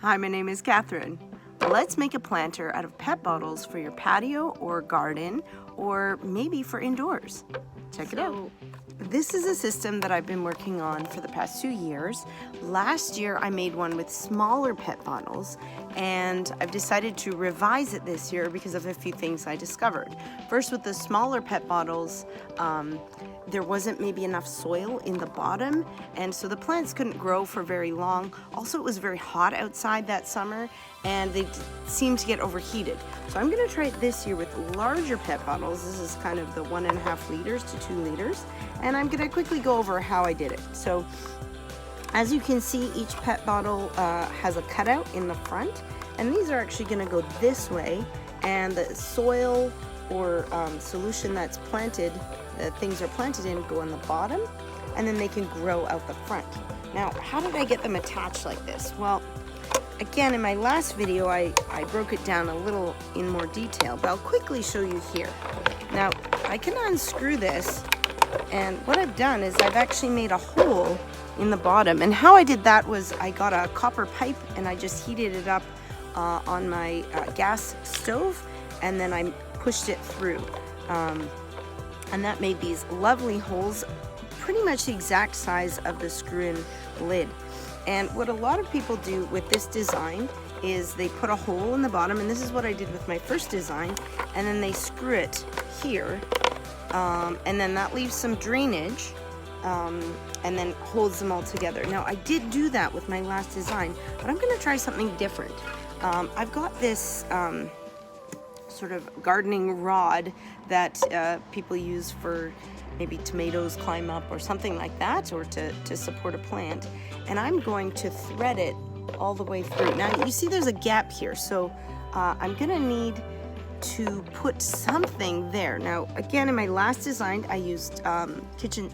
Hi, my name is Catherine. Let's make a planter out of PET bottles for your patio or garden, or maybe for indoors. Check it out. This is a system that I've been working on for the past 2 years. Last year I made one with smaller PET bottles, and I've decided to revise it this year because of a few things I discovered. First, with the smaller PET bottles, there wasn't maybe enough soil in the bottom, and so the plants couldn't grow for very long. Also, it was very hot outside that summer, and they seemed to get overheated. So I'm gonna try it this year with larger PET bottles. This is kind of the 1.5 liters to 2 liters, and I'm gonna quickly go over how I did it. So as you can see, each PET bottle has a cutout in the front, and these are actually gonna go this way, and the soil or solution that's planted, things are planted in, go on the bottom, and then they can grow out the front. Now, how did I get them attached like this? Well, again, in my last video, I broke it down a little in more detail, but I'll quickly show you here. Now, I can unscrew this, and what I've done is I've actually made a hole in the bottom, and how I did that was I got a copper pipe and I just heated it up on my gas stove, and then I pushed it through. And that made these lovely holes, pretty much the exact size of the screw-in lid. And what a lot of people do with this design is they put a hole in the bottom, and this is what I did with my first design, and then they screw it here, and then that leaves some drainage, and then holds them all together. Now, I did do that with my last design, but I'm gonna try something different. I've got this sort of gardening rod that people use for maybe tomatoes climb up or something like that, or to support a plant, and I'm going to thread it all the way through. Now you see there's a gap here, so I'm gonna need to put something there. Now again, in my last design I used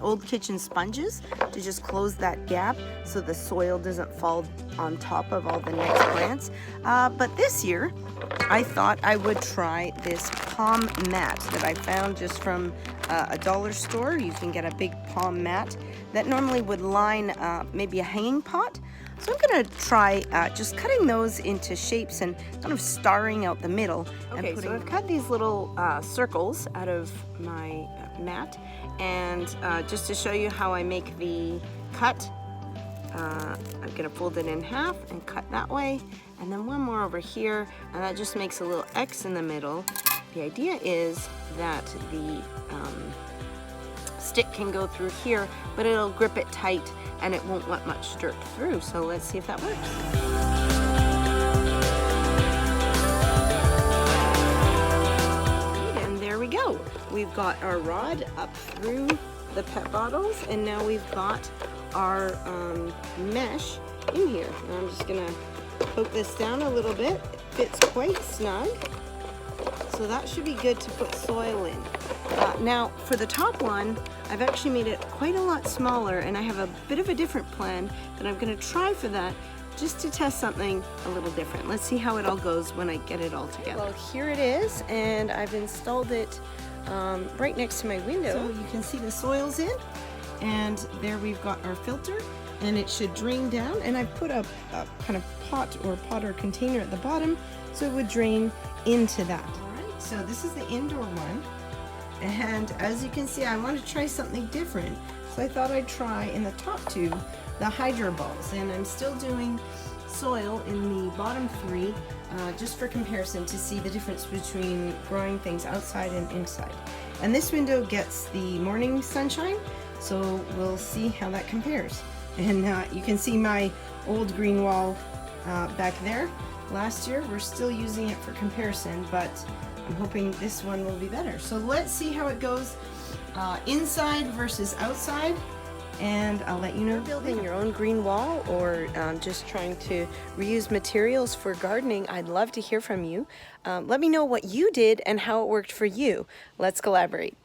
old kitchen sponges to just close that gap so the soil doesn't fall on top of all the next plants, but this year I thought I would try this palm mat that I found just from a dollar store. You can get a big palm mat that normally would line maybe a hanging pot. So I'm gonna try just cutting those into shapes and kind of starring out the middle. Okay, so I've cut these little circles out of my mat, and just to show you how I make the cut, I'm gonna fold it in half and cut that way, and then one more over here, and that just makes a little X in the middle. The idea is that the stick can go through here, but it'll grip it tight and it won't let much dirt through. So let's see if that works. And there we go. We've got our rod up through the PET bottles, and now we've got our mesh in here. Now I'm just gonna poke this down a little bit. It fits quite snug, so that should be good to put soil in. Now for the top one, I've actually made it quite a lot smaller, and I have a bit of a different plan that I'm gonna try for that, just to test something a little different. Let's see how it all goes when I get it all together. Well, here it is, and I've installed it right next to my window. So you can see the soil's in, and there we've got our filter, and it should drain down, and I've put a kind of pot or container at the bottom so it would drain into that. Alright, so this is the indoor one, and as you can see, I want to try something different, so I thought I'd try in the top two the hydro balls, and I'm still doing soil in the bottom three just for comparison to see the difference between growing things outside and inside. And this window gets the morning sunshine, so we'll see how that compares. And you can see my old green wall back there. Last year, we're still using it for comparison, but I'm hoping this one will be better. So let's see how it goes inside versus outside, and I'll let you know. Building your own green wall, or just trying to reuse materials for gardening, I'd love to hear from you. Let me know what you did and how it worked for you. Let's collaborate.